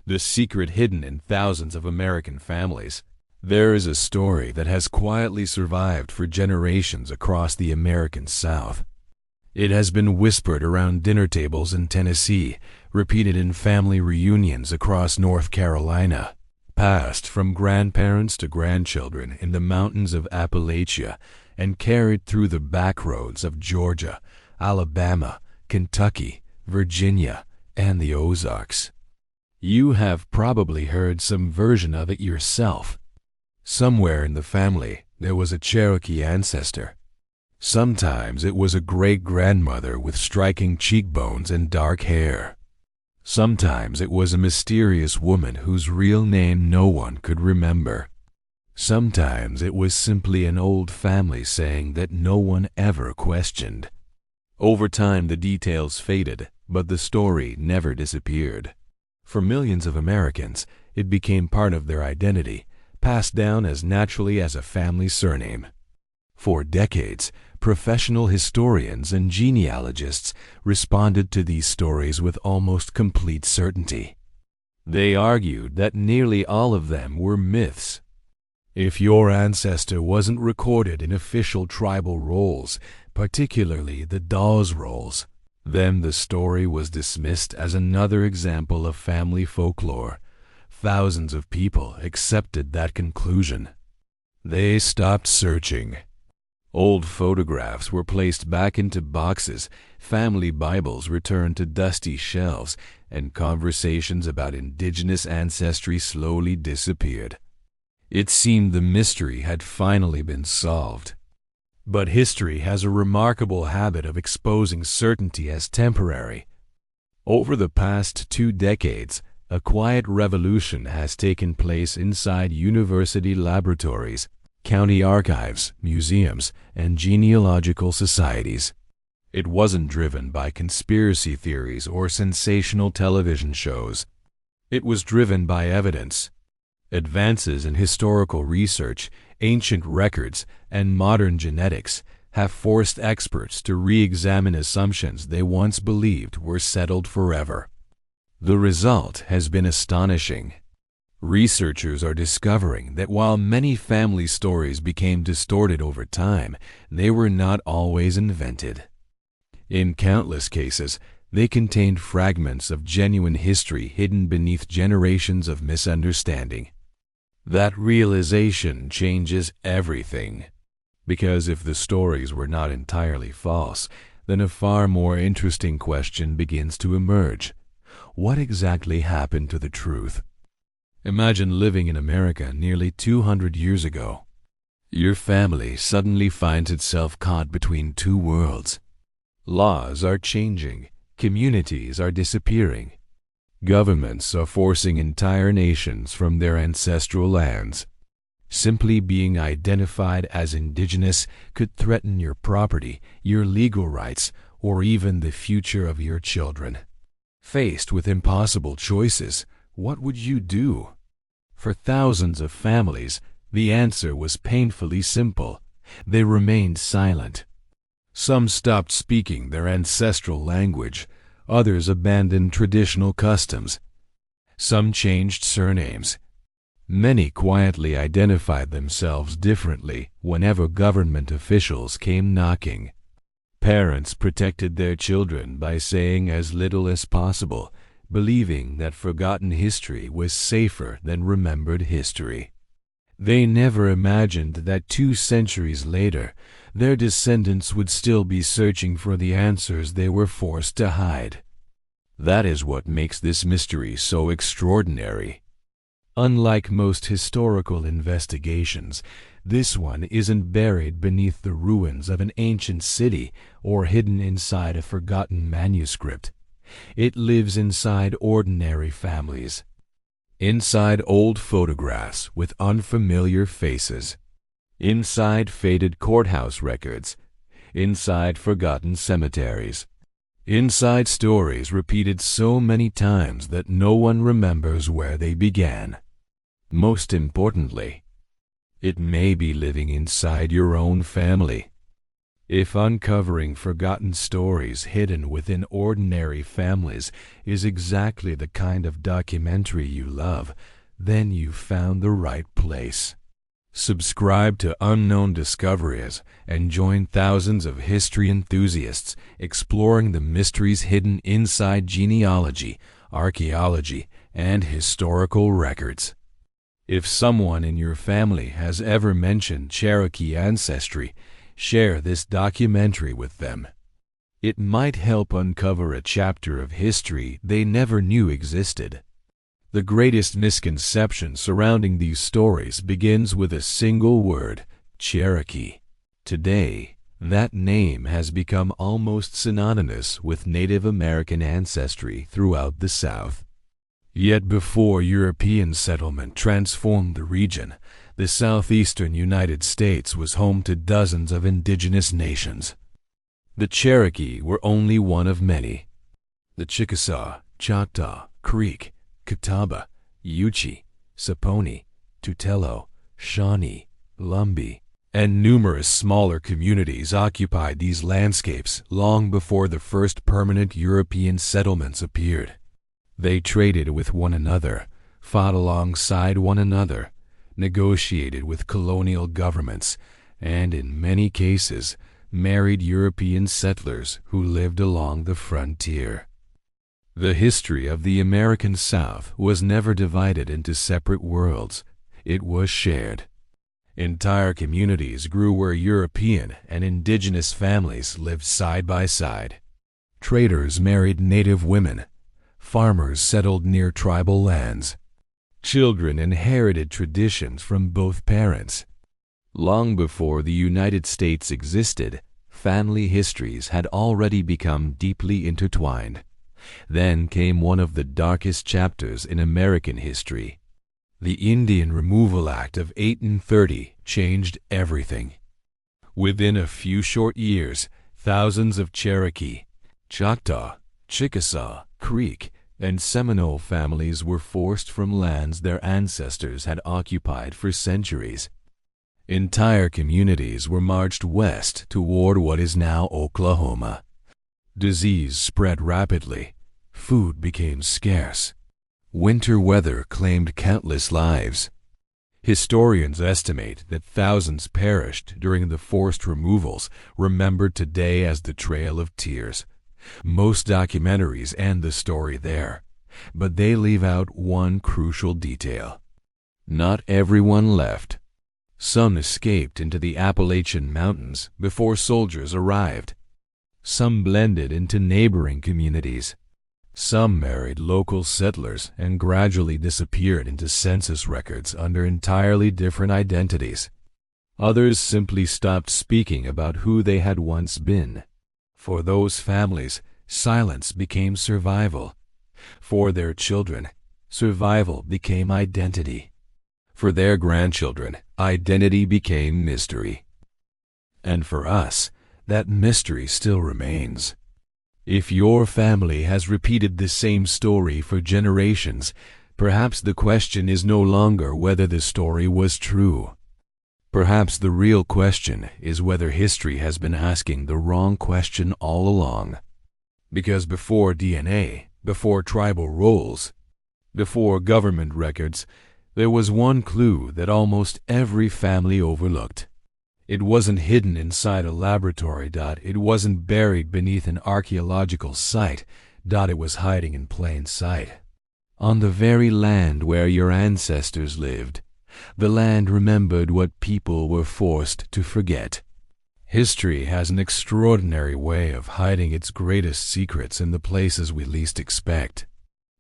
The secret hidden in thousands of American families. There is a story that has quietly survived for generations across the American South. It has been whispered around dinner tables in Tennessee, repeated in family reunions across North Carolina, passed from grandparents to grandchildren in the mountains of Appalachia, and carried through the back roads of Georgia, Alabama, Kentucky, Virginia, and the Ozarks. You have probably heard some version of it yourself. Somewhere in the family, there was a Cherokee ancestor. Sometimes it was a great-grandmother with striking cheekbones and dark hair. Sometimes it was a mysterious woman whose real name no one could remember. Sometimes it was simply an old family saying that no one ever questioned. Over time, the details faded, but the story never disappeared. For millions of Americans, it became part of their identity, passed down as naturally as a family surname. For decades, professional historians and genealogists responded to these stories with almost complete certainty. They argued that nearly all of them were myths. If your ancestor wasn't recorded in official tribal rolls, particularly the Dawes Rolls, then the story was dismissed as another example of family folklore. Thousands of people accepted that conclusion. They stopped searching. Old photographs were placed back into boxes, family Bibles returned to dusty shelves, and conversations about indigenous ancestry slowly disappeared. It seemed the mystery had finally been solved. But history has a remarkable habit of exposing certainty as temporary. Over the past 2 decades, a quiet revolution has taken place inside university laboratories, county archives, museums, and genealogical societies. It wasn't driven by conspiracy theories or sensational television shows. It was driven by evidence. Advances in historical research, ancient records, and modern genetics have forced experts to re-examine assumptions they once believed were settled forever. The result has been astonishing. Researchers are discovering that while many family stories became distorted over time, they were not always invented. In countless cases, they contained fragments of genuine history hidden beneath generations of misunderstanding. That realization changes everything. Because if the stories were not entirely false, then a far more interesting question begins to emerge. What exactly happened to the truth? Imagine living in America nearly 200 years ago. Your family suddenly finds itself caught between 2 worlds. Laws are changing, communities are disappearing. Governments are forcing entire nations from their ancestral lands. Simply being identified as indigenous could threaten your property, your legal rights, or even the future of your children. Faced with impossible choices, what would you do? For thousands of families, the answer was painfully simple. They remained silent. Some stopped speaking their ancestral language. Others abandoned traditional customs. Some changed surnames. Many quietly identified themselves differently whenever government officials came knocking. Parents protected their children by saying as little as possible, believing that forgotten history was safer than remembered history. They never imagined that 2 centuries later, their descendants would still be searching for the answers they were forced to hide. That is what makes this mystery so extraordinary. Unlike most historical investigations, this one isn't buried beneath the ruins of an ancient city or hidden inside a forgotten manuscript. It lives inside ordinary families, inside old photographs with unfamiliar faces, inside faded courthouse records, inside forgotten cemeteries, inside stories repeated so many times that no one remembers where they began. Most importantly, it may be living inside your own family. If uncovering forgotten stories hidden within ordinary families is exactly the kind of documentary you love, then you've found the right place. Subscribe to Unknown Discoveries and join thousands of history enthusiasts exploring the mysteries hidden inside genealogy, archaeology, and historical records. If someone in your family has ever mentioned Cherokee ancestry, share this documentary with them. It might help uncover a chapter of history they never knew existed. The greatest misconception surrounding these stories begins with a single word: Cherokee. Today, that name has become almost synonymous with Native American ancestry throughout the South. Yet before European settlement transformed the region, the southeastern United States was home to dozens of indigenous nations. The Cherokee were only one of many. The Chickasaw, Choctaw, Creek, Catawba, Yuchi, Saponi, Tutelo, Shawnee, Lumbee, and numerous smaller communities occupied these landscapes long before the first permanent European settlements appeared. They traded with one another, fought alongside one another, negotiated with colonial governments, and in many cases married European settlers who lived along the frontier. The history of the American South was never divided into separate worlds. It was shared. Entire communities grew where European and indigenous families lived side by side. Traders married native women. Farmers settled near tribal lands. Children inherited traditions from both parents. Long before the United States existed, family histories had already become deeply intertwined. Then came one of the darkest chapters in American history. The Indian Removal Act of 1830 changed everything. Within a few short years, thousands of Cherokee, Choctaw, Chickasaw, Creek, and Seminole families were forced from lands their ancestors had occupied for centuries. Entire communities were marched west toward what is now Oklahoma. Disease spread rapidly. Food became scarce. Winter weather claimed countless lives. Historians estimate that thousands perished during the forced removals, remembered today as the Trail of Tears. Most documentaries end the story there, but they leave out one crucial detail. Not everyone left. Some escaped into the Appalachian Mountains before soldiers arrived. Some blended into neighboring communities. Some married local settlers and gradually disappeared into census records under entirely different identities. Others simply stopped speaking about who they had once been. For those families, silence became survival. For their children, survival became identity. For their grandchildren, identity became mystery. And for us, that mystery still remains. If your family has repeated the same story for generations, perhaps the question is no longer whether the story was true. Perhaps the real question is whether history has been asking the wrong question all along. Because before DNA, before tribal roles, before government records, there was one clue that almost every family overlooked. It wasn't hidden inside a laboratory. It wasn't buried beneath an archaeological site. It was hiding in plain sight. On the very land where your ancestors lived, the land remembered what people were forced to forget. History has an extraordinary way of hiding its greatest secrets in the places we least expect.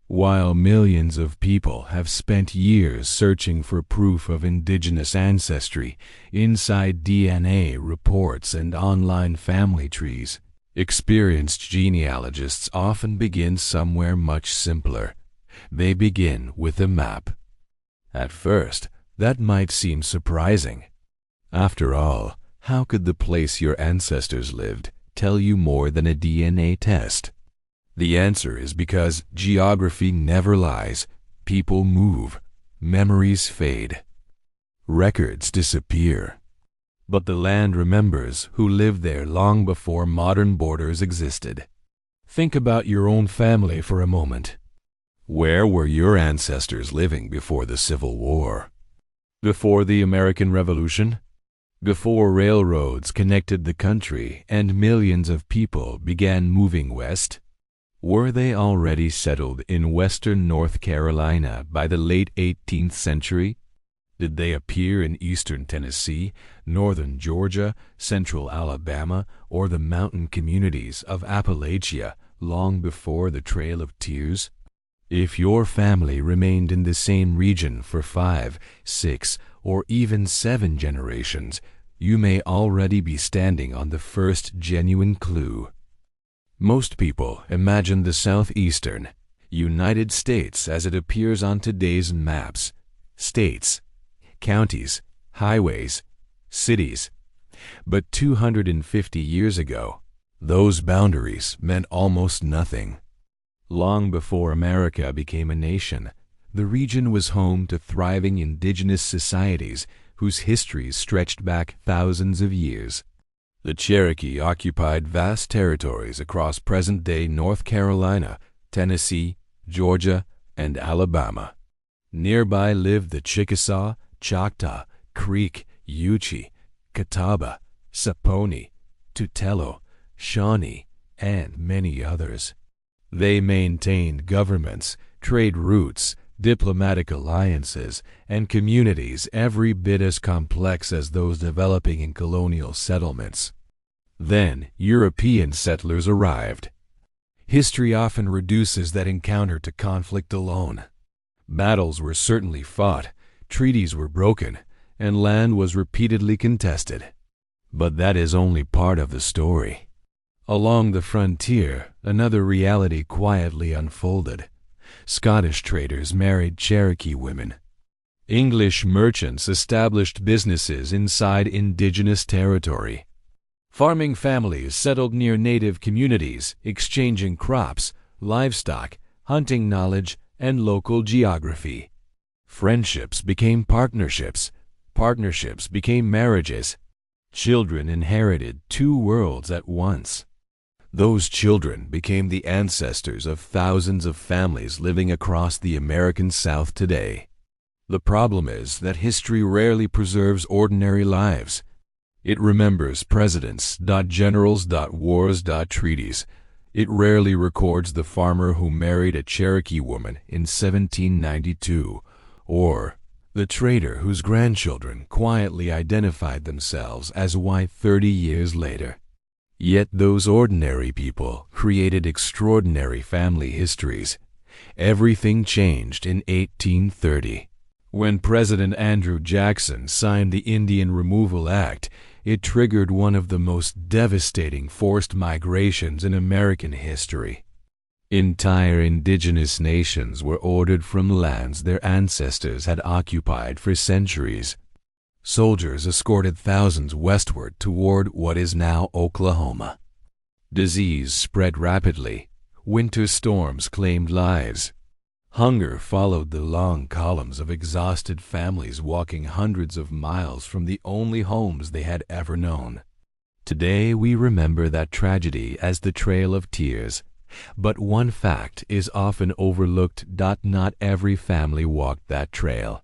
While millions of people have spent years searching for proof of indigenous ancestry inside DNA reports and online family trees, experienced genealogists often begin somewhere much simpler. They begin with a map. At first, that might seem surprising. After all, how could the place your ancestors lived tell you more than a DNA test? The answer is because geography never lies. People move. Memories fade. Records disappear. But the land remembers who lived there long before modern borders existed. Think about your own family for a moment. Where were your ancestors living before the Civil War? Before the American Revolution? Before railroads connected the country and millions of people began moving west? Were they already settled in western North Carolina by the late 18th century? Did they appear in eastern Tennessee, northern Georgia, central Alabama, or the mountain communities of Appalachia long before the Trail of Tears? If your family remained in the same region for 5, 6, or even 7 generations, you may already be standing on the first genuine clue. Most people imagine the southeastern United States as it appears on today's maps: states, counties, highways, cities. But 250 years ago, those boundaries meant almost nothing. Long before America became a nation, the region was home to thriving indigenous societies whose histories stretched back thousands of years. The Cherokee occupied vast territories across present-day North Carolina, Tennessee, Georgia, and Alabama. Nearby lived the Chickasaw, Choctaw, Creek, Yuchi, Catawba, Saponi, Tutelo, Shawnee, and many others. They maintained governments, trade routes, diplomatic alliances, and communities every bit as complex as those developing in colonial settlements. Then European settlers arrived. History often reduces that encounter to conflict alone. Battles were certainly fought, treaties were broken, and land was repeatedly contested. But that is only part of the story. Along the frontier, another reality quietly unfolded. Scottish traders married Cherokee women. English merchants established businesses inside indigenous territory. Farming families settled near native communities, exchanging crops, livestock, hunting knowledge, and local geography. Friendships became partnerships. Partnerships became marriages. Children inherited 2 worlds at once. Those children became the ancestors of thousands of families living across the American South today. The problem is that history rarely preserves ordinary lives. It remembers presidents, generals, wars, treaties. It rarely records the farmer who married a Cherokee woman in 1792, or the trader whose grandchildren quietly identified themselves as white 30 years later. Yet those ordinary people created extraordinary family histories. Everything changed in 1830. When President Andrew Jackson signed the Indian Removal Act, it triggered one of the most devastating forced migrations in American history. Entire indigenous nations were ordered from lands their ancestors had occupied for centuries. Soldiers escorted thousands westward toward what is now Oklahoma. Disease spread rapidly. Winter storms claimed lives. Hunger followed the long columns of exhausted families walking hundreds of miles from the only homes they had ever known. Today we remember that tragedy as the Trail of Tears. But one fact is often overlooked: not every family walked that trail.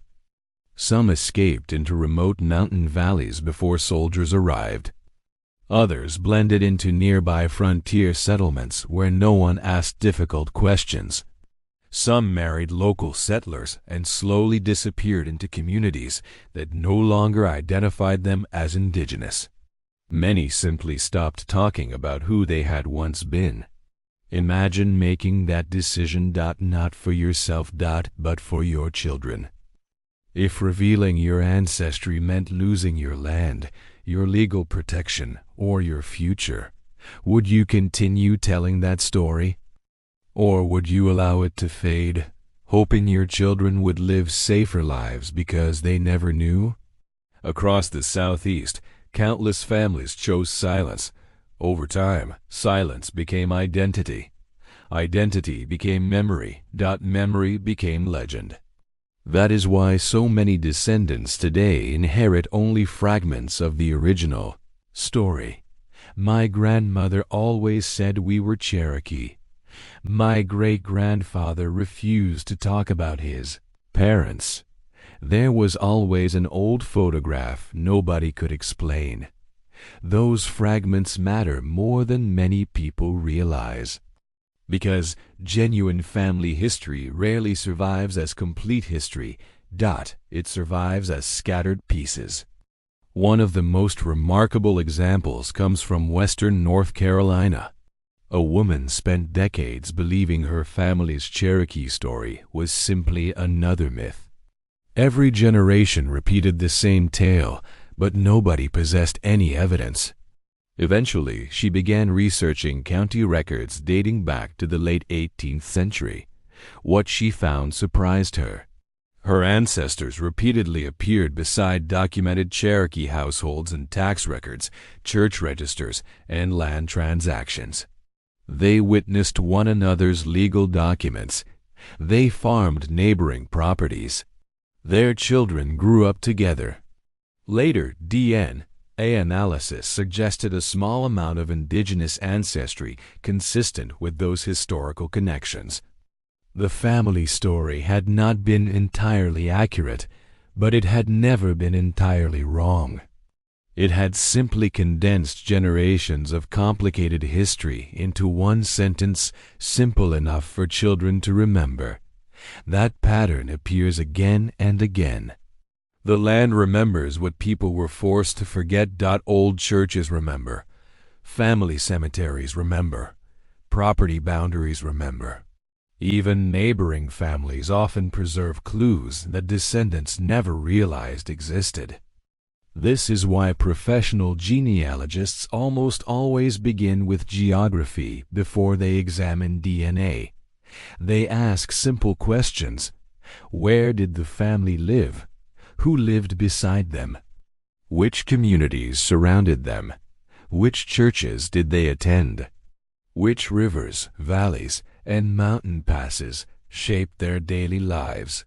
Some escaped into remote mountain valleys before soldiers arrived. Others blended into nearby frontier settlements where no one asked difficult questions. Some married local settlers and slowly disappeared into communities that no longer identified them as indigenous. Many simply stopped talking about who they had once been. Imagine making that decision, not for yourself, but for your children. If revealing your ancestry meant losing your land, your legal protection, or your future, would you continue telling that story? Or would you allow it to fade, hoping your children would live safer lives because they never knew? Across the Southeast, countless families chose silence. Over time, silence became identity. Identity became memory. Memory became legend. That is why so many descendants today inherit only fragments of the original story. My grandmother always said we were Cherokee. My great-grandfather refused to talk about his parents. There was always an old photograph nobody could explain. Those fragments matter more than many people realize. Because genuine family history rarely survives as complete history, it survives as scattered pieces. One of the most remarkable examples comes from Western North Carolina. A woman spent decades believing her family's Cherokee story was simply another myth. Every generation repeated the same tale, but nobody possessed any evidence. Eventually, she began researching county records dating back to the late 18th century. What she found surprised her. Her ancestors repeatedly appeared beside documented Cherokee households and tax records, church registers, and land transactions. They witnessed one another's legal documents. They farmed neighboring properties. Their children grew up together. Later, DNA analysis suggested a small amount of indigenous ancestry consistent with those historical connections. The family story had not been entirely accurate, but it had never been entirely wrong. It had simply condensed generations of complicated history into one sentence simple enough for children to remember. That pattern appears again and again. The land remembers what people were forced to forget. Old churches remember. Family cemeteries remember. Property boundaries remember. Even neighboring families often preserve clues that descendants never realized existed. This is why professional genealogists almost always begin with geography before they examine DNA. They ask simple questions. Where did the family live? Who lived beside them? Which communities surrounded them? Which churches did they attend? Which rivers, valleys, and mountain passes shaped their daily lives?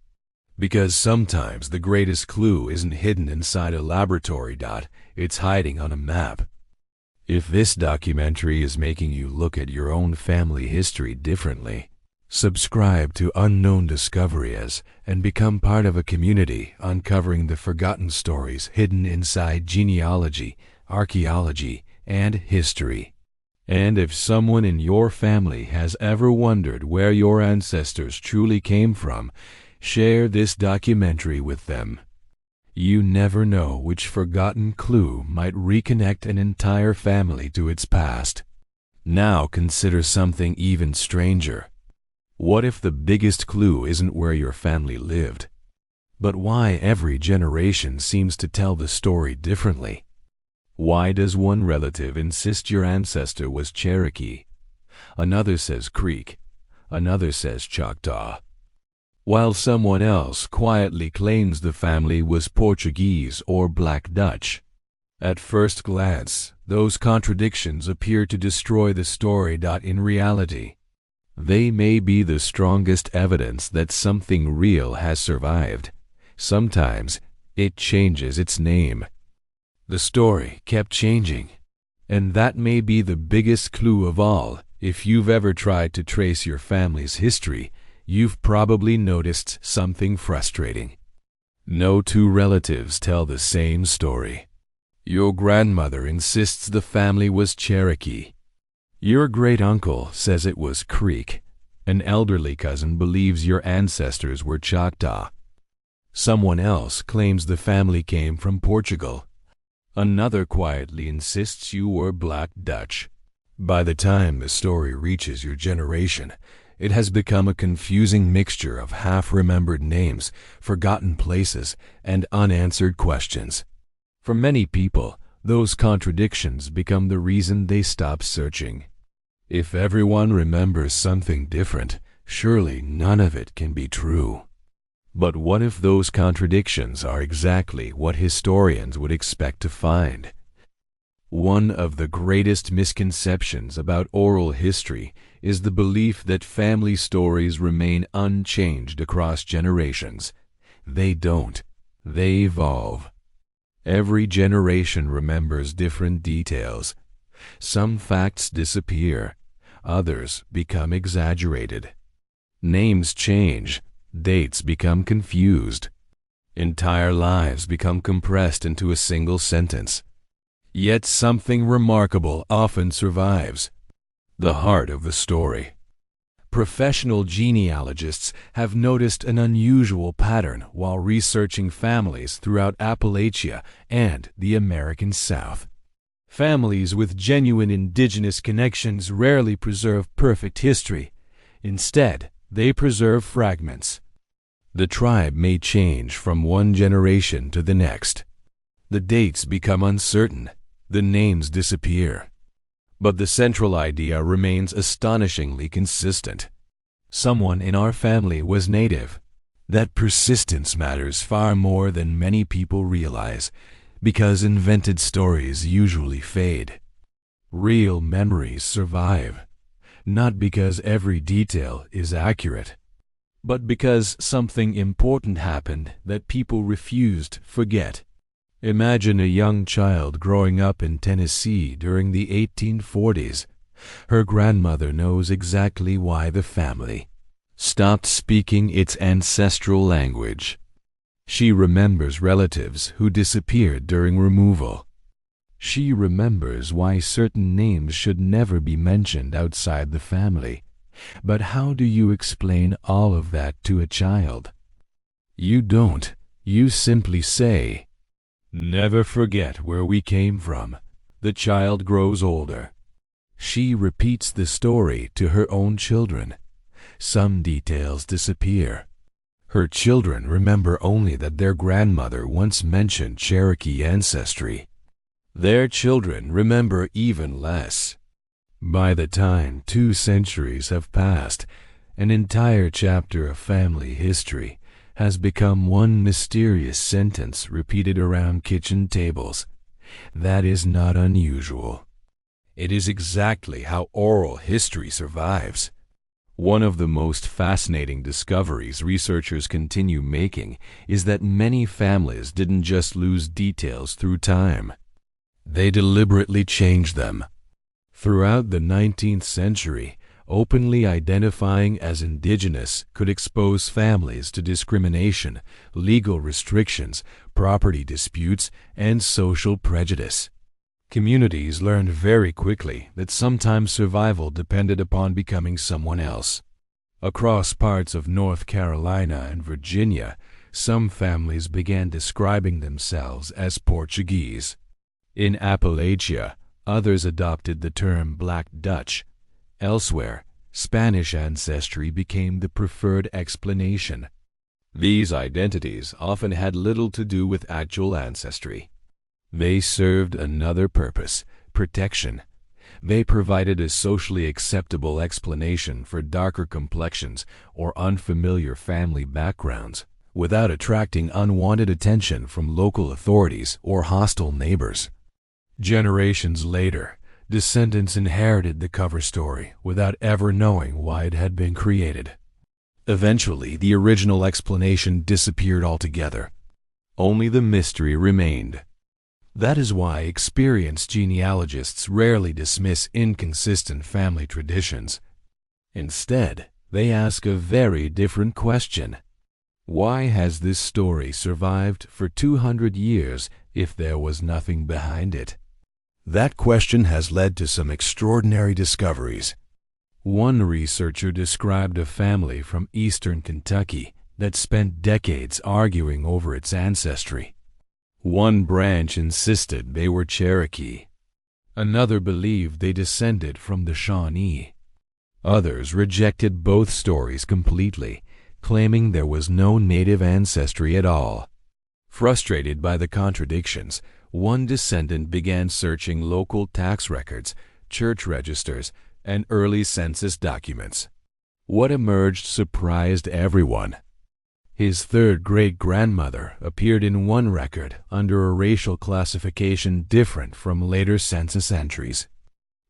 Because sometimes the greatest clue isn't hidden inside a laboratory. It's hiding on a map. If this documentary is making you look at your own family history differently, subscribe to Unknown Discoveries and become part of a community uncovering the forgotten stories hidden inside genealogy, archaeology, and history. And if someone in your family has ever wondered where your ancestors truly came from, share this documentary with them. You never know which forgotten clue might reconnect an entire family to its past. Now consider something even stranger. What if the biggest clue isn't where your family lived, but why every generation seems to tell the story differently? Why does one relative insist your ancestor was Cherokee? Another says Creek. Another says Choctaw. While someone else quietly claims the family was Portuguese or Black Dutch. At first glance, those contradictions appear to destroy the story. In reality, they may be the strongest evidence that something real has survived. Sometimes it changes its name. The story kept changing, and that may be the biggest clue of all. If you've ever tried to trace your family's history, you've probably noticed something frustrating. No two relatives tell the same story. Your grandmother insists the family was Cherokee. Your great-uncle says it was Creek. An elderly cousin believes your ancestors were Choctaw. Someone else claims the family came from Portugal. Another quietly insists you were Black Dutch. By the time the story reaches your generation, it has become a confusing mixture of half-remembered names, forgotten places, and unanswered questions. For many people, those contradictions become the reason they stop searching. If everyone remembers something different, surely none of it can be true. But what if those contradictions are exactly what historians would expect to find? One of the greatest misconceptions about oral history is the belief that family stories remain unchanged across generations. They don't. They evolve. Every generation remembers different details. Some facts disappear. Others become exaggerated. Names change. Dates become confused. Entire lives become compressed into a single sentence. Yet something remarkable often survives: the heart of the story. Professional genealogists have noticed an unusual pattern while researching families throughout Appalachia and the American South. Families with genuine indigenous connections rarely preserve perfect history. Instead, they preserve fragments. The tribe may change from one generation to the next. The dates become uncertain. The names disappear. But the central idea remains astonishingly consistent. Someone in our family was native. That persistence matters far more than many people realize, because invented stories usually fade. Real memories survive, not because every detail is accurate, but because something important happened that people refused to forget. Imagine a young child growing up in Tennessee during the 1840s. Her grandmother knows exactly why the family stopped speaking its ancestral language. She remembers relatives who disappeared during removal. She remembers why certain names should never be mentioned outside the family. But how do you explain all of that to a child? You don't. You simply say, "Never forget where we came from." The child grows older. She repeats the story to her own children. Some details disappear. Her children remember only that their grandmother once mentioned Cherokee ancestry. Their children remember even less. By the time 2 centuries have passed, an entire chapter of family history has become one mysterious sentence repeated around kitchen tables. That is not unusual. It is exactly how oral history survives. One of the most fascinating discoveries researchers continue making is that many families didn't just lose details through time. They deliberately changed them. Throughout the 19th century, openly identifying as Indigenous could expose families to discrimination, legal restrictions, property disputes, and social prejudice. Communities learned very quickly that sometimes survival depended upon becoming someone else. Across parts of North Carolina and Virginia, some families began describing themselves as Portuguese. In Appalachia, others adopted the term Black Dutch. Elsewhere, Spanish ancestry became the preferred explanation. These identities often had little to do with actual ancestry. They served another purpose: protection. They provided a socially acceptable explanation for darker complexions or unfamiliar family backgrounds, without attracting unwanted attention from local authorities or hostile neighbors. Generations later, descendants inherited the cover story without ever knowing why it had been created. Eventually, the original explanation disappeared altogether. Only the mystery remained. That is why experienced genealogists rarely dismiss inconsistent family traditions. Instead, they ask a very different question. Why has this story survived for 200 years if there was nothing behind it? That question has led to some extraordinary discoveries. One researcher described a family from eastern Kentucky that spent decades arguing over its ancestry. One branch insisted they were Cherokee. Another believed they descended from the Shawnee. Others rejected both stories completely, claiming there was no native ancestry at all. Frustrated by the contradictions, one descendant began searching local tax records, church registers, and early census documents. What emerged surprised everyone. His third great-grandmother appeared in one record under a racial classification different from later census entries.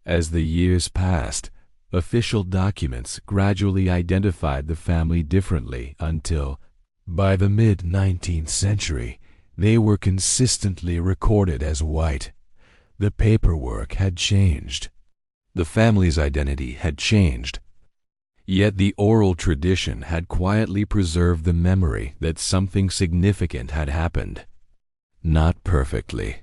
As the years passed, official documents gradually identified the family differently until By the mid-19th century, they were consistently recorded as white. The paperwork had changed. The family's identity had changed. Yet the oral tradition had quietly preserved the memory that something significant had happened. Not perfectly,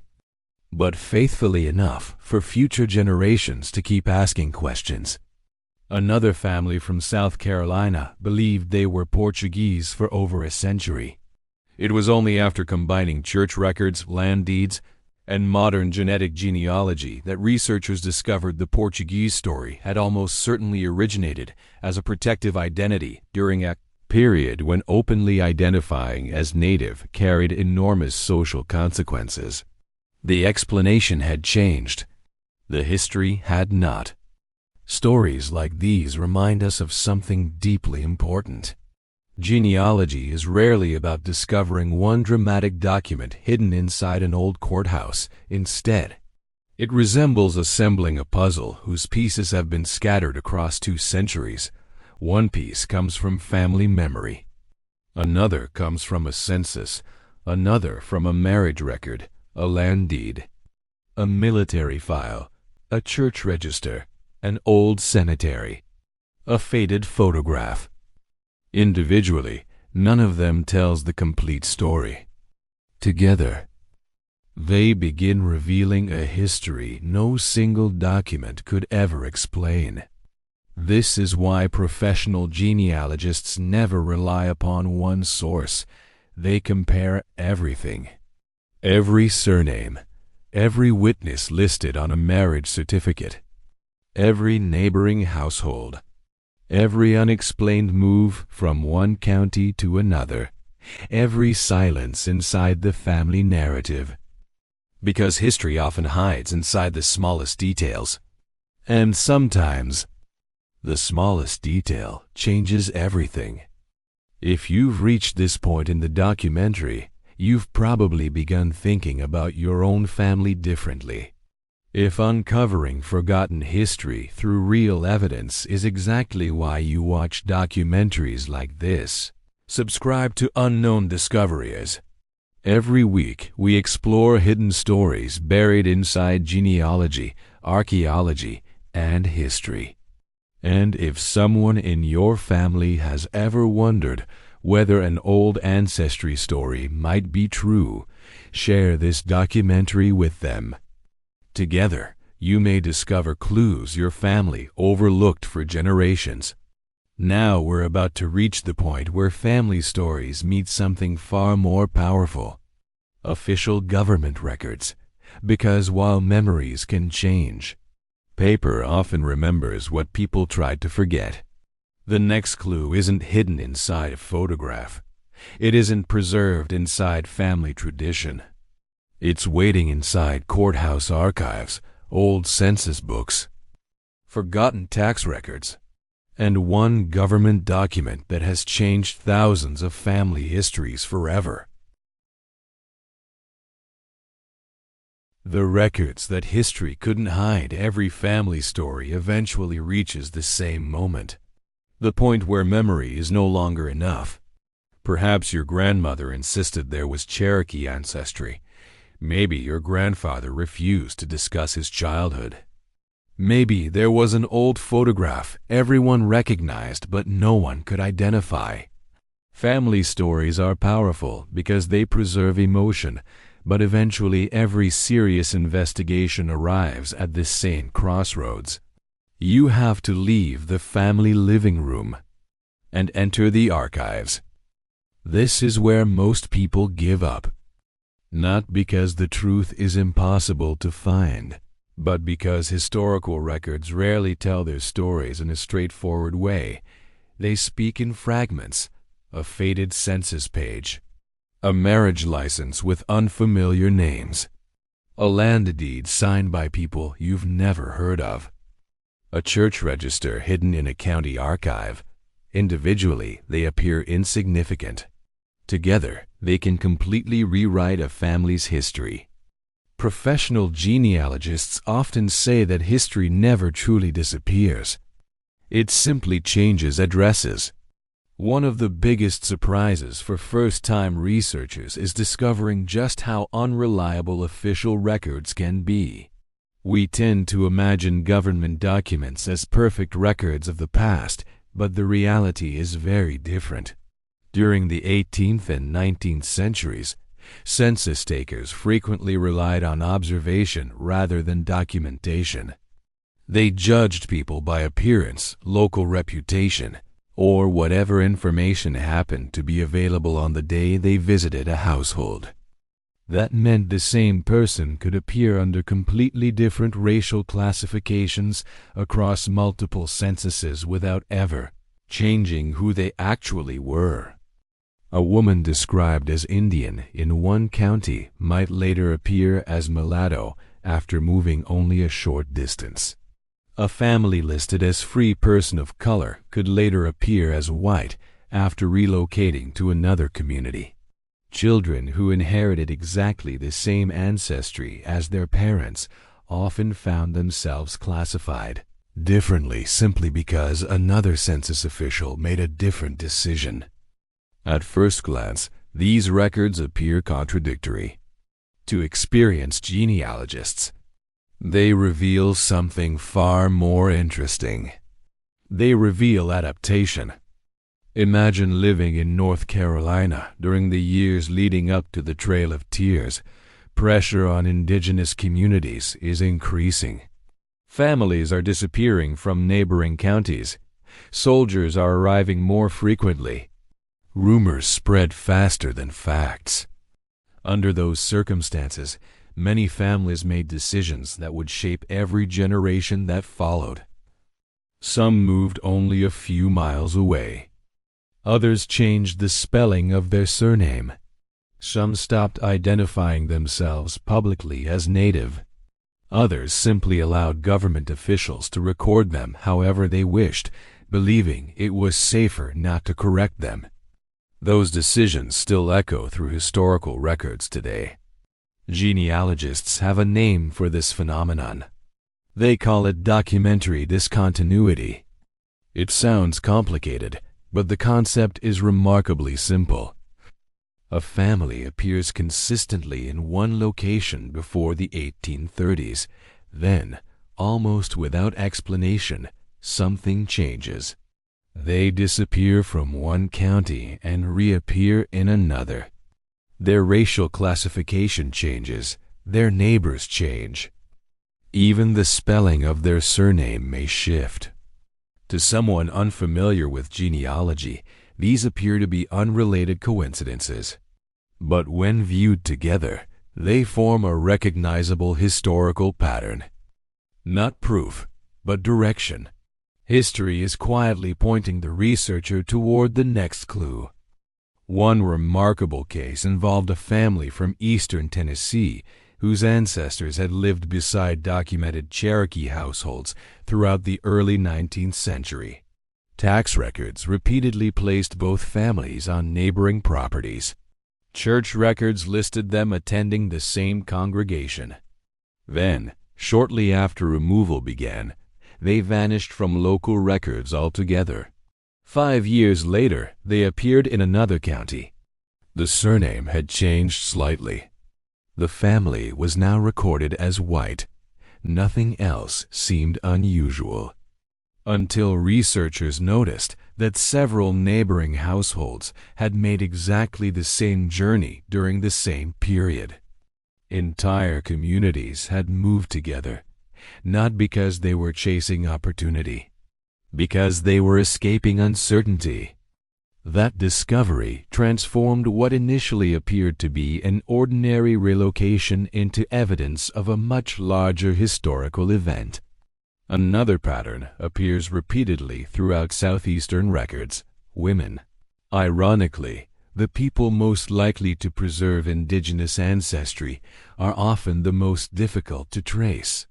but faithfully enough for future generations to keep asking questions. Another family from South Carolina believed they were Portuguese for over a century. It was only after combining church records, land deeds, and modern genetic genealogy that researchers discovered the Portuguese story had almost certainly originated as a protective identity during a period when openly identifying as native carried enormous social consequences. The explanation had changed. The history had not. Stories like these remind us of something deeply important. Genealogy is rarely about discovering one dramatic document hidden inside an old courthouse. Instead, it resembles assembling a puzzle whose pieces have been scattered across 2 centuries. One piece comes from family memory. Another comes from a census. Another from a marriage record, a land deed, a military file, a church register, an old cemetery, a faded photograph. Individually, none of them tells the complete story. Together, they begin revealing a history no single document could ever explain. This is why professional genealogists never rely upon one source. They compare everything. Every surname, every witness listed on a marriage certificate, every neighboring household, every unexplained move from one county to another, every silence inside the family narrative. Because history often hides inside the smallest details. And sometimes, the smallest detail changes everything. If you've reached this point in the documentary, you've probably begun thinking about your own family differently. If uncovering forgotten history through real evidence is exactly why you watch documentaries like this, subscribe to Unknown Discoveries. Every week, we explore hidden stories buried inside genealogy, archaeology, and history. And if someone in your family has ever wondered whether an old ancestry story might be true, share this documentary with them. Together, you may discover clues your family overlooked for generations. Now we're about to reach the point where family stories meet something far more powerful: official government records. Because while memories can change, paper often remembers what people tried to forget. The next clue isn't hidden inside a photograph. It isn't preserved inside family tradition. It's waiting inside courthouse archives, old census books, forgotten tax records, and one government document that has changed thousands of family histories forever. The records that history couldn't hide. Every family story eventually reaches the same moment. The point where memory is no longer enough. Perhaps your grandmother insisted there was Cherokee ancestry. Maybe your grandfather refused to discuss his childhood. Maybe there was an old photograph everyone recognized but no one could identify. Family stories are powerful because they preserve emotion, but eventually every serious investigation arrives at this same crossroads. You have to leave the family living room and enter the archives. This is where most people give up. Not because the truth is impossible to find, but because historical records rarely tell their stories in a straightforward way. They speak in fragments: a faded census page, a marriage license with unfamiliar names, a land deed signed by people you've never heard of, a church register hidden in a county archive. Individually, they appear insignificant. Together, they can completely rewrite a family's history. Professional genealogists often say that history never truly disappears. It simply changes addresses. One of the biggest surprises for first-time researchers is discovering just how unreliable official records can be. We tend to imagine government documents as perfect records of the past, but the reality is very different. During the 18th and 19th centuries, census takers frequently relied on observation rather than documentation. They judged people by appearance, local reputation, or whatever information happened to be available on the day they visited a household. That meant the same person could appear under completely different racial classifications across multiple censuses without ever changing who they actually were. A woman described as Indian in one county might later appear as mulatto after moving only a short distance. A family listed as free person of color could later appear as white after relocating to another community. Children who inherited exactly the same ancestry as their parents often found themselves classified differently simply because another census official made a different decision. At first glance, these records appear contradictory. To experienced genealogists, they reveal something far more interesting. They reveal adaptation. Imagine living in North Carolina during the years leading up to the Trail of Tears. Pressure on indigenous communities is increasing. Families are disappearing from neighboring counties. Soldiers are arriving more frequently. Rumors spread faster than facts. Under those circumstances, many families made decisions that would shape every generation that followed. Some moved only a few miles away. Others changed the spelling of their surname. Some stopped identifying themselves publicly as native. Others simply allowed government officials to record them however they wished, believing it was safer not to correct them. Those decisions still echo through historical records today. Genealogists have a name for this phenomenon. They call it documentary discontinuity. It sounds complicated, but the concept is remarkably simple. A family appears consistently in one location before the 1830s. Then, almost without explanation, something changes. They disappear from one county and reappear in another. Their racial classification changes, their neighbors change. Even the spelling of their surname may shift. To someone unfamiliar with genealogy, these appear to be unrelated coincidences. But when viewed together, they form a recognizable historical pattern. Not proof, but direction. History is quietly pointing the researcher toward the next clue. One remarkable case involved a family from eastern Tennessee whose ancestors had lived beside documented Cherokee households throughout the early 19th century. Tax records repeatedly placed both families on neighboring properties. Church records listed them attending the same congregation. Then, shortly after removal began, they vanished from local records altogether. 5 years later, they appeared in another county. The surname had changed slightly. The family was now recorded as white. Nothing else seemed unusual. Until researchers noticed that several neighboring households had made exactly the same journey during the same period. Entire communities had moved together, not because they were chasing opportunity, because they were escaping uncertainty. That discovery transformed what initially appeared to be an ordinary relocation into evidence of a much larger historical event. Another pattern appears repeatedly throughout southeastern records: women. Ironically, the people most likely to preserve indigenous ancestry are often the most difficult to trace.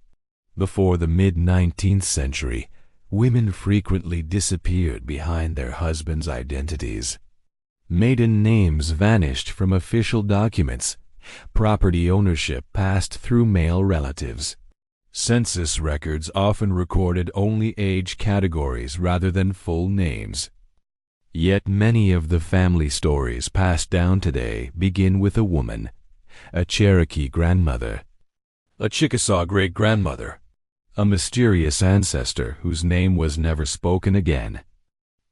Before the mid-19th century, women frequently disappeared behind their husbands' identities. Maiden names vanished from official documents. Property ownership passed through male relatives. Census records often recorded only age categories rather than full names. Yet many of the family stories passed down today begin with a woman, a Cherokee grandmother, a Chickasaw great-grandmother, a mysterious ancestor whose name was never spoken again.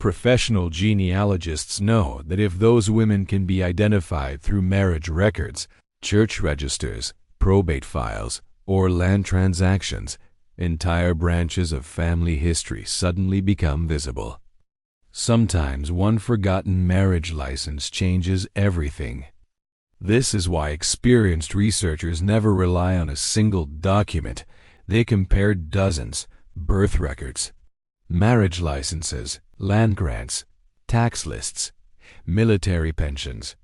Professional genealogists know that if those women can be identified through marriage records, church registers, probate files, or land transactions, entire branches of family history suddenly become visible. Sometimes one forgotten marriage license changes everything. This is why experienced researchers never rely on a single document. They compare dozens, birth records, marriage licenses, land grants, tax lists, military pensions,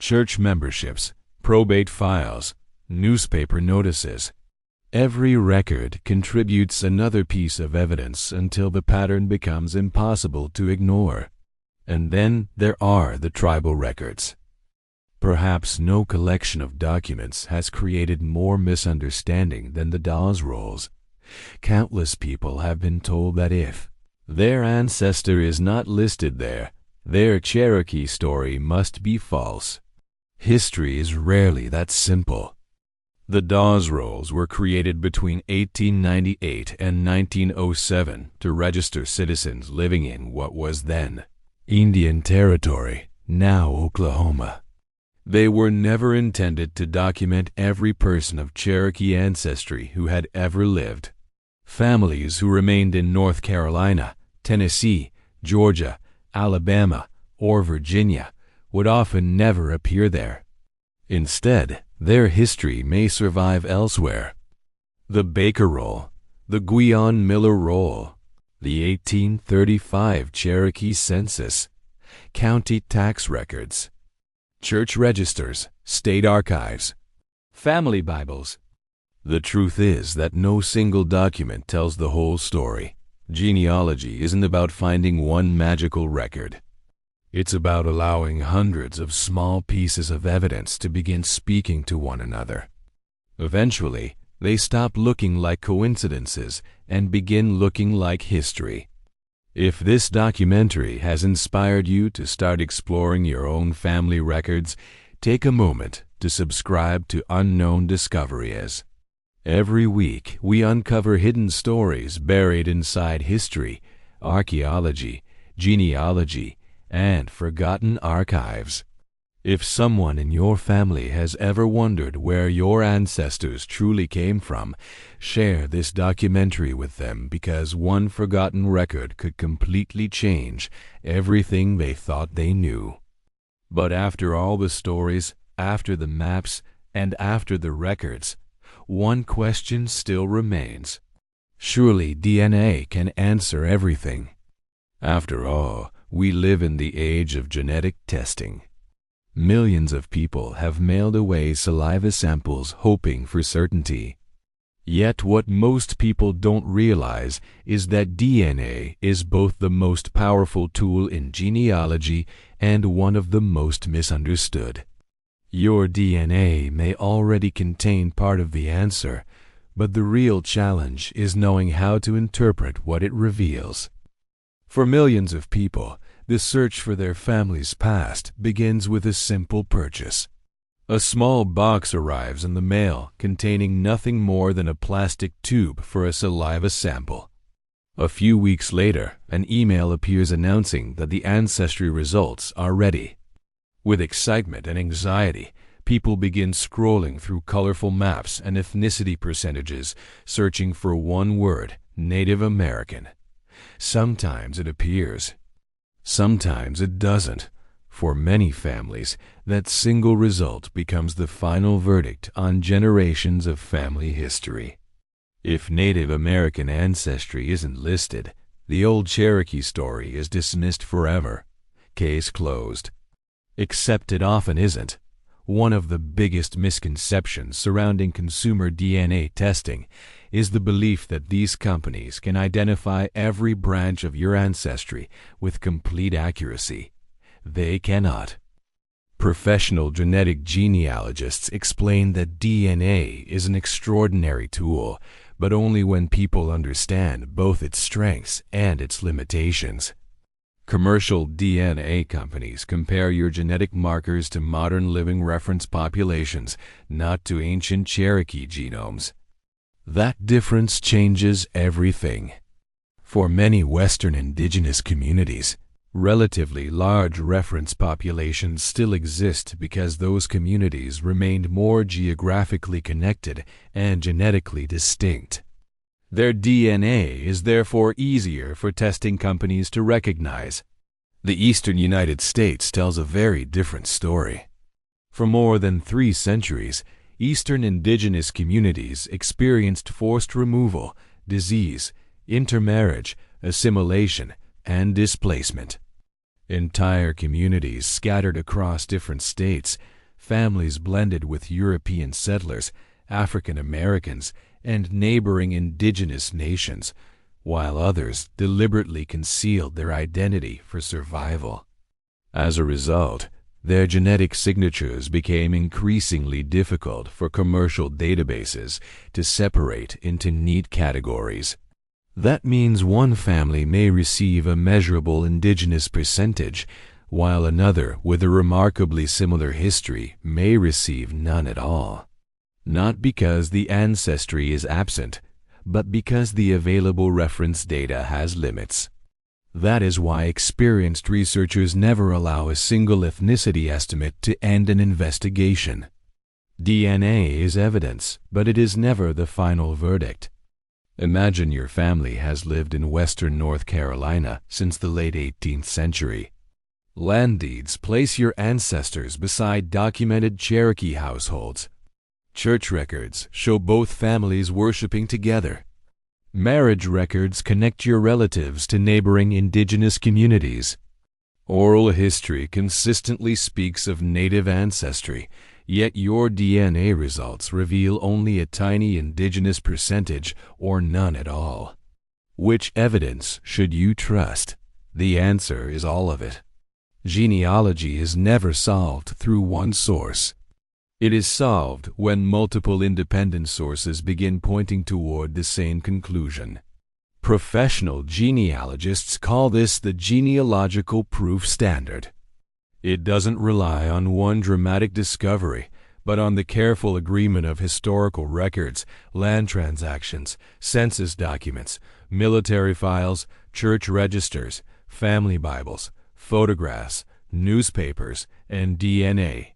church memberships, probate files, newspaper notices. Every record contributes another piece of evidence until the pattern becomes impossible to ignore. And then there are the tribal records. Perhaps no collection of documents has created more misunderstanding than the Dawes Rolls. Countless people have been told that if their ancestor is not listed there, their Cherokee story must be false. History is rarely that simple. The Dawes Rolls were created between 1898 and 1907 to register citizens living in what was then Indian Territory, now Oklahoma. They were never intended to document every person of Cherokee ancestry who had ever lived. Families who remained in North Carolina, Tennessee, Georgia, Alabama, or Virginia would often never appear there. Instead, their history may survive elsewhere. The Baker Roll, the Guion Miller Roll, the 1835 Cherokee Census, county tax records, church registers, state archives, family Bibles. The truth is that no single document tells the whole story. Genealogy isn't about finding one magical record. It's about allowing hundreds of small pieces of evidence to begin speaking to one another. Eventually, they stop looking like coincidences and begin looking like history. If this documentary has inspired you to start exploring your own family records, take a moment to subscribe to Unknown Discoveries. Every week, we uncover hidden stories buried inside history, archaeology, genealogy, and forgotten archives. If someone in your family has ever wondered where your ancestors truly came from, share this documentary with them, because one forgotten record could completely change everything they thought they knew. But after all the stories, after the maps, and after the records, one question still remains. Surely DNA can answer everything. After all, we live in the age of genetic testing. Millions of people have mailed away saliva samples hoping for certainty. Yet what most people don't realize is that DNA is both the most powerful tool in genealogy and one of the most misunderstood. Your DNA may already contain part of the answer, but the real challenge is knowing how to interpret what it reveals. For millions of people, the search for their family's past begins with a simple purchase. A small box arrives in the mail containing nothing more than a plastic tube for a saliva sample. A few weeks later, an email appears announcing that the ancestry results are ready. With excitement and anxiety, people begin scrolling through colorful maps and ethnicity percentages, searching for one word: Native American. Sometimes it appears. Sometimes it doesn't. For many families, that single result becomes the final verdict on generations of family history. If Native American ancestry isn't listed, the old Cherokee story is dismissed forever. Case closed. Except it often isn't. One of the biggest misconceptions surrounding consumer DNA testing is the belief that these companies can identify every branch of your ancestry with complete accuracy. They cannot. Professional genetic genealogists explain that DNA is an extraordinary tool, but only when people understand both its strengths and its limitations. Commercial DNA companies compare your genetic markers to modern living reference populations, not to ancient Cherokee genomes. That difference changes everything. For many Western indigenous communities, relatively large reference populations still exist because those communities remained more geographically connected and genetically distinct. Their DNA is therefore easier for testing companies to recognize. The eastern United States tells a very different story. For more than 3 centuries, eastern indigenous communities experienced forced removal, disease, intermarriage, assimilation, and displacement. Entire communities scattered across different states, families blended with European settlers, African Americans, and neighboring indigenous nations, while others deliberately concealed their identity for survival. As a result, their genetic signatures became increasingly difficult for commercial databases to separate into neat categories. That means one family may receive a measurable indigenous percentage, while another with a remarkably similar history may receive none at all. Not because the ancestry is absent, but because the available reference data has limits. That is why experienced researchers never allow a single ethnicity estimate to end an investigation. DNA is evidence, but it is never the final verdict. Imagine your family has lived in western North Carolina since the late 18th century. Land deeds place your ancestors beside documented Cherokee households. Church records show both families worshiping together. Marriage records connect your relatives to neighboring indigenous communities. Oral history consistently speaks of native ancestry, yet your DNA results reveal only a tiny indigenous percentage or none at all. Which evidence should you trust? The answer is all of it. Genealogy is never solved through one source. It is solved when multiple independent sources begin pointing toward the same conclusion. Professional genealogists call this the genealogical proof standard. It doesn't rely on one dramatic discovery, but on the careful agreement of historical records, land transactions, census documents, military files, church registers, family Bibles, photographs, newspapers, and DNA.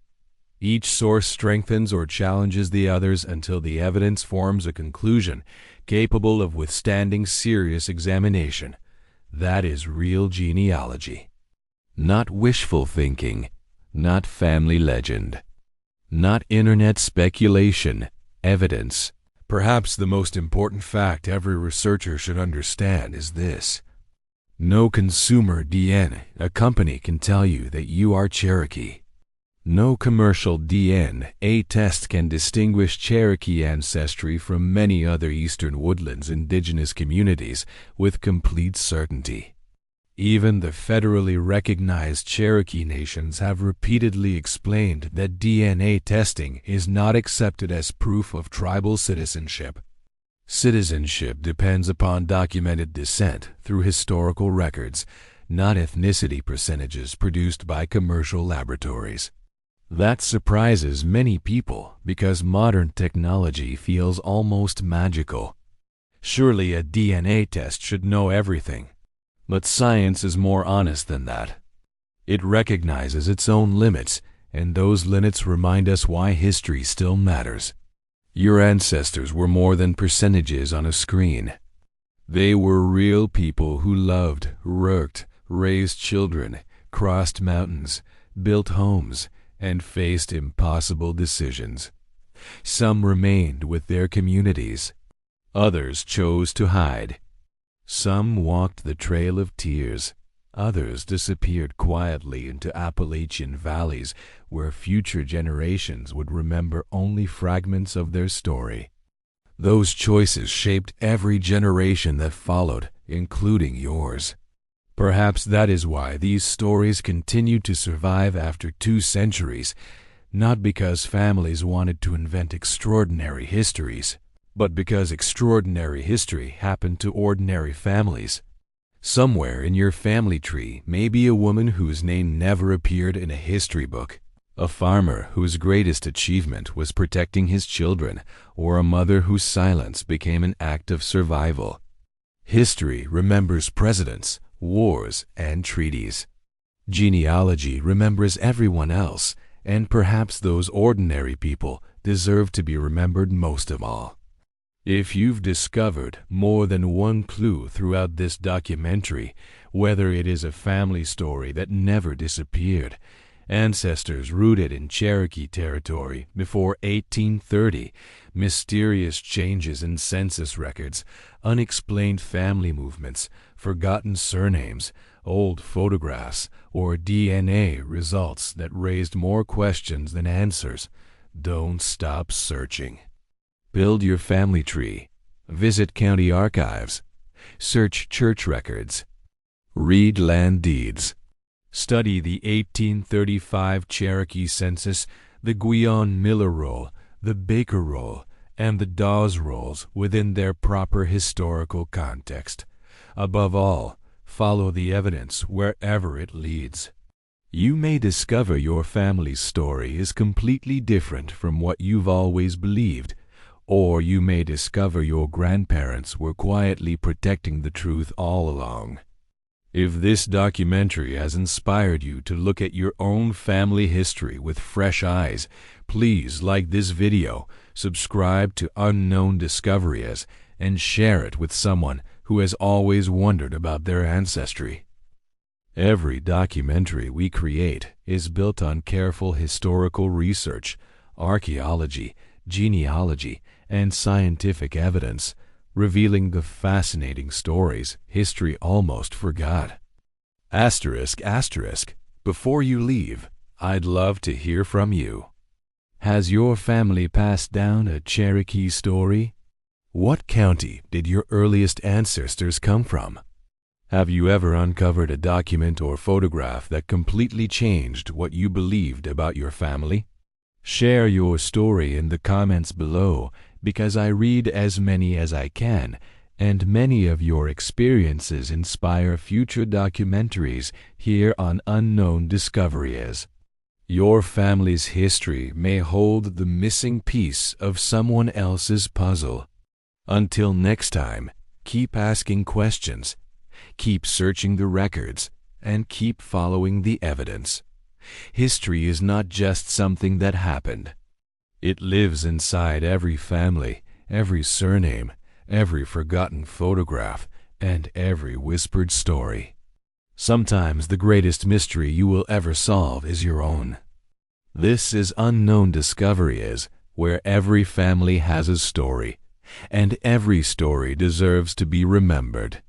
Each source strengthens or challenges the others until the evidence forms a conclusion capable of withstanding serious examination. That is real genealogy. Not wishful thinking, not family legend, not internet speculation, evidence. Perhaps the most important fact every researcher should understand is this. No consumer DNA company can tell you that you are Cherokee. No commercial DNA test can distinguish Cherokee ancestry from many other eastern woodlands indigenous communities with complete certainty. Even the federally recognized Cherokee nations have repeatedly explained that DNA testing is not accepted as proof of tribal citizenship. Citizenship depends upon documented descent through historical records, not ethnicity percentages produced by commercial laboratories. That surprises many people because modern technology feels almost magical. Surely a DNA test should know everything. But science is more honest than that. It recognizes its own limits, and those limits remind us why history still matters. Your ancestors were more than percentages on a screen. They were real people who loved, worked, raised children, crossed mountains, built homes, and faced impossible decisions. Some remained with their communities. Others chose to hide. Some walked the trail of tears. Others disappeared quietly into Appalachian valleys where future generations would remember only fragments of their story. Those choices shaped every generation that followed, including yours. Perhaps that is why these stories continue to survive after 2 centuries, not because families wanted to invent extraordinary histories, but because extraordinary history happened to ordinary families. Somewhere in your family tree may be a woman whose name never appeared in a history book, a farmer whose greatest achievement was protecting his children, or a mother whose silence became an act of survival. History remembers presidents, wars, and treaties. Genealogy remembers everyone else, and perhaps those ordinary people deserve to be remembered most of all. If you've discovered more than one clue throughout this documentary, whether it is a family story that never disappeared, ancestors rooted in Cherokee territory before 1830, mysterious changes in census records, unexplained family movements, forgotten surnames, old photographs, or DNA results that raised more questions than answers, don't stop searching. Build your family tree. Visit county archives. Search church records. Read land deeds. Study the 1835 Cherokee census, the Guion-Miller roll, the Baker roll, and the Dawes Rolls within their proper historical context. Above all, follow the evidence wherever it leads. You may discover your family's story is completely different from what you've always believed, or you may discover your grandparents were quietly protecting the truth all along. If this documentary has inspired you to look at your own family history with fresh eyes, please like this video, subscribe to Unknown Discoveries, and share it with someone who has always wondered about their ancestry. Every documentary we create is built on careful historical research, archaeology, genealogy, and scientific evidence, revealing the fascinating stories history almost forgot. ***, before you leave, I'd love to hear from you. Has your family passed down a Cherokee story? What county did your earliest ancestors come from? Have you ever uncovered a document or photograph that completely changed what you believed about your family? Share your story in the comments below, because I read as many as I can, and many of your experiences inspire future documentaries here on Unknown Discoveries. Your family's history may hold the missing piece of someone else's puzzle. Until next time, keep asking questions, keep searching the records, and keep following the evidence. History is not just something that happened. It lives inside every family, every surname, every forgotten photograph, and every whispered story. Sometimes the greatest mystery you will ever solve is your own. This is Unknown Discoveries, where every family has a story, and every story deserves to be remembered.